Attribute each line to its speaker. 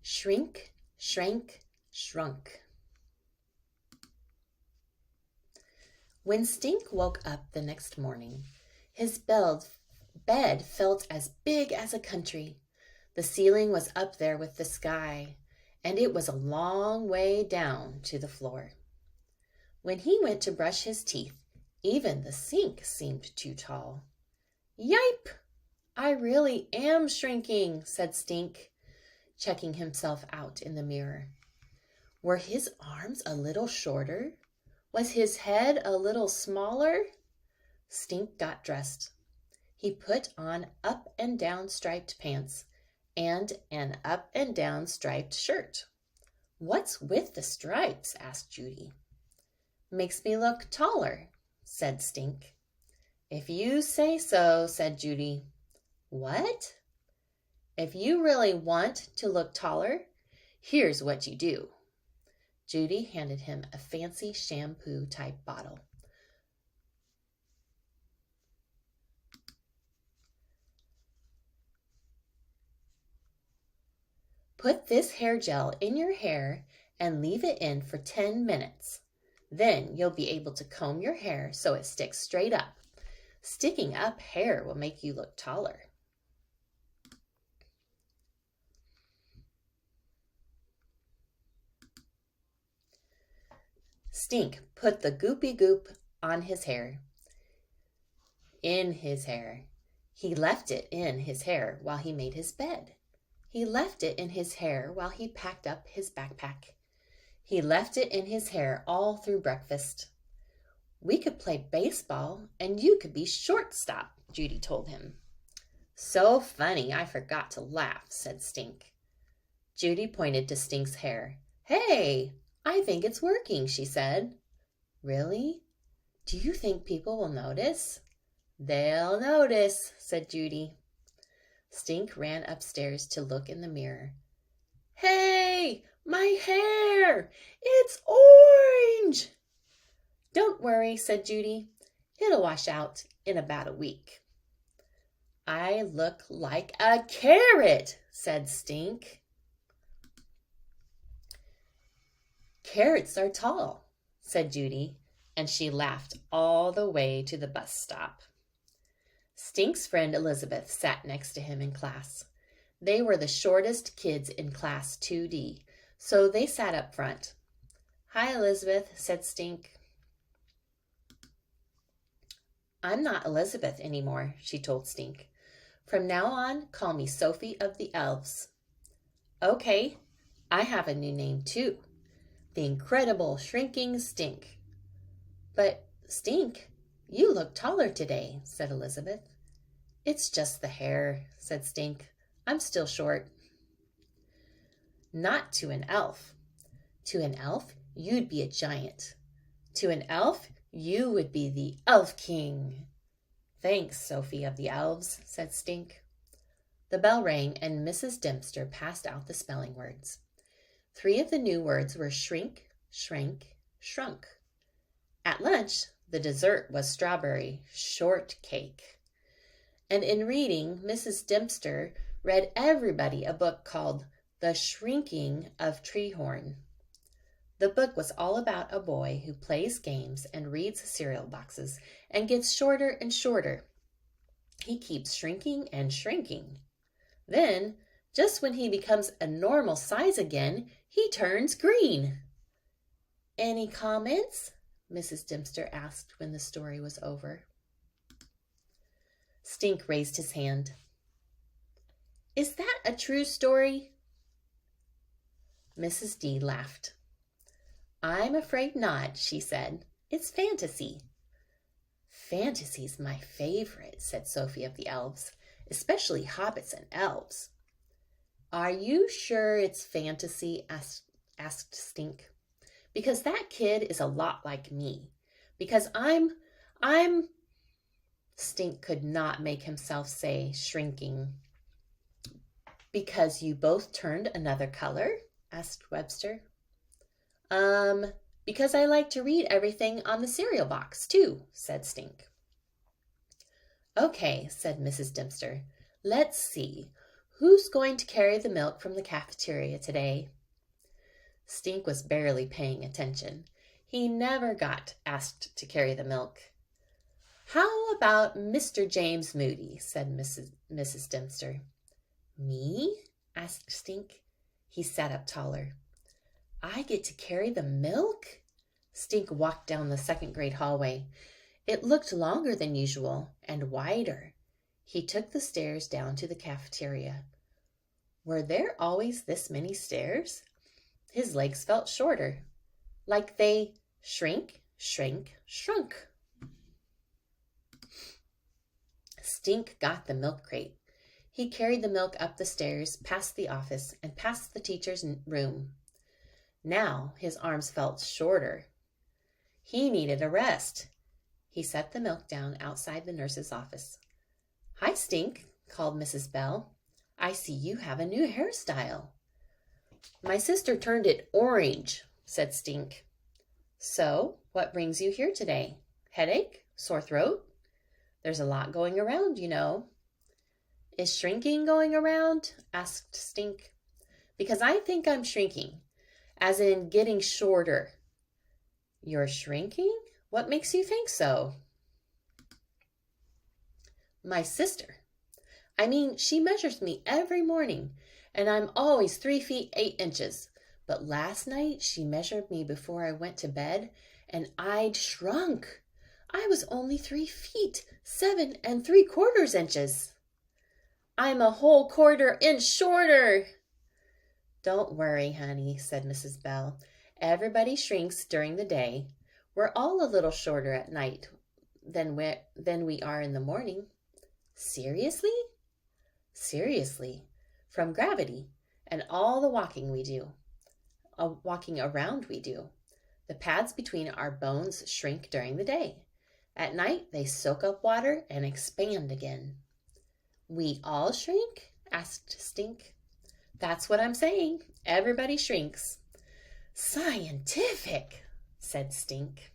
Speaker 1: Shrink, shrank, shrunk. When Stink woke up the next morning, his bed felt as big as a country. The ceiling was up there with the sky, and it was a long way down to the floor. When he went to brush his teeth, even the sink seemed too tall. Yipe! I really am shrinking, said Stink, checking himself out in the mirror. Were his arms a little shorter? Was his head a little smaller? Stink got dressed. He put on up and down striped pants and an up and down striped shirt. What's with the stripes? Asked Judy. Makes me look taller, said Stink. If you say so, said Judy. What? If you really want to look taller, here's what you do. Judy handed him a fancy shampoo-type bottle. Put this hair gel in your hair and leave it in for 10 minutes. Then you'll be able to comb your hair so it sticks straight up. Sticking up hair will make you look taller. Stink put the goopy goop on his hair. In his hair. He left it in his hair while he made his bed. He left it in his hair while he packed up his backpack. He left it in his hair all through breakfast. We could play baseball and you could be shortstop, Judy told him. So funny, I forgot to laugh, said Stink. Judy pointed to Stink's hair. Hey, I think it's working, she said. Really? Do you think people will notice? They'll notice, said Judy. Stink ran upstairs to look in the mirror. Hey, my hair! It's orange! Don't worry, said Judy. It'll wash out in about a week. I look like a carrot, said Stink. Carrots are tall, said Judy, and she laughed all the way to the bus stop. Stink's friend Elizabeth sat next to him in class. They were the shortest kids in class 2D, so they sat up front. Hi, Elizabeth, said Stink. I'm not Elizabeth anymore, she told Stink. From now on, call me Sophie of the Elves. Okay, I have a new name too. The Incredible Shrinking Stink. But, Stink, you look taller today, said Elizabeth. It's just the hair, said Stink. I'm still short. Not to an elf. To an elf, you'd be a giant. To an elf, you would be the Elf King. Thanks, Sophie of the Elves, said Stink. The bell rang and Mrs. Dempster passed out the spelling words. 3 of the new words were shrink, shrank, shrunk. At lunch, the dessert was strawberry shortcake. And in reading, Mrs. Dempster read everybody a book called The Shrinking of Treehorn. The book was all about a boy who plays games and reads cereal boxes and gets shorter and shorter. He keeps shrinking and shrinking. Then, just when he becomes a normal size again, he turns green. Any comments? Mrs. Dempster asked when the story was over. Stink raised his hand. Is that a true story? Mrs. D laughed. I'm afraid not, she said. It's fantasy. Fantasy's my favorite, said Sophie of the Elves, especially hobbits and elves. Are you sure it's fantasy? asked Stink. Because that kid is a lot like me. Because I'm... Stink could not make himself say shrinking. Because you both turned another color? Asked Webster. Because I like to read everything on the cereal box, too, said Stink. Okay, said Mrs. Dempster. Let's see. Who's going to carry the milk from the cafeteria today? Stink was barely paying attention. He never got asked to carry the milk. How about Mr. James Moody? Said Mrs. Dempster. Me? Asked Stink. He sat up taller. I get to carry the milk? Stink walked down the second grade hallway. It looked longer than usual and wider. He took the stairs down to the cafeteria. Were there always this many stairs? His legs felt shorter, like they shrink, shrunk. Stink got the milk crate. He carried the milk up the stairs, past the office, and past the teacher's room. Now his arms felt shorter. He needed a rest. He set the milk down outside the nurse's office. Hi, Stink, called Mrs. Bell. I see you have a new hairstyle. My sister turned it orange, said Stink. So, what brings you here today? Headache? Sore throat? There's a lot going around, you know. Is shrinking going around? Asked Stink. Because I think I'm shrinking, as in getting shorter. You're shrinking? What makes you think so? My sister. I mean, she measures me every morning, and I'm always 3 feet 8 inches. But last night she measured me before I went to bed, and I'd shrunk. I was only 3 feet 7 3/4 inches. I'm a whole quarter inch shorter. Don't worry, honey, said Mrs. Bell. Everybody shrinks during the day. We're all a little shorter at night than we are in the morning. Seriously? Seriously. From gravity and all the walking around we do. The pads between our bones shrink during the day. At night, they soak up water and expand again. We all shrink? Asked Stink. That's what I'm saying. Everybody shrinks. Scientific, said Stink.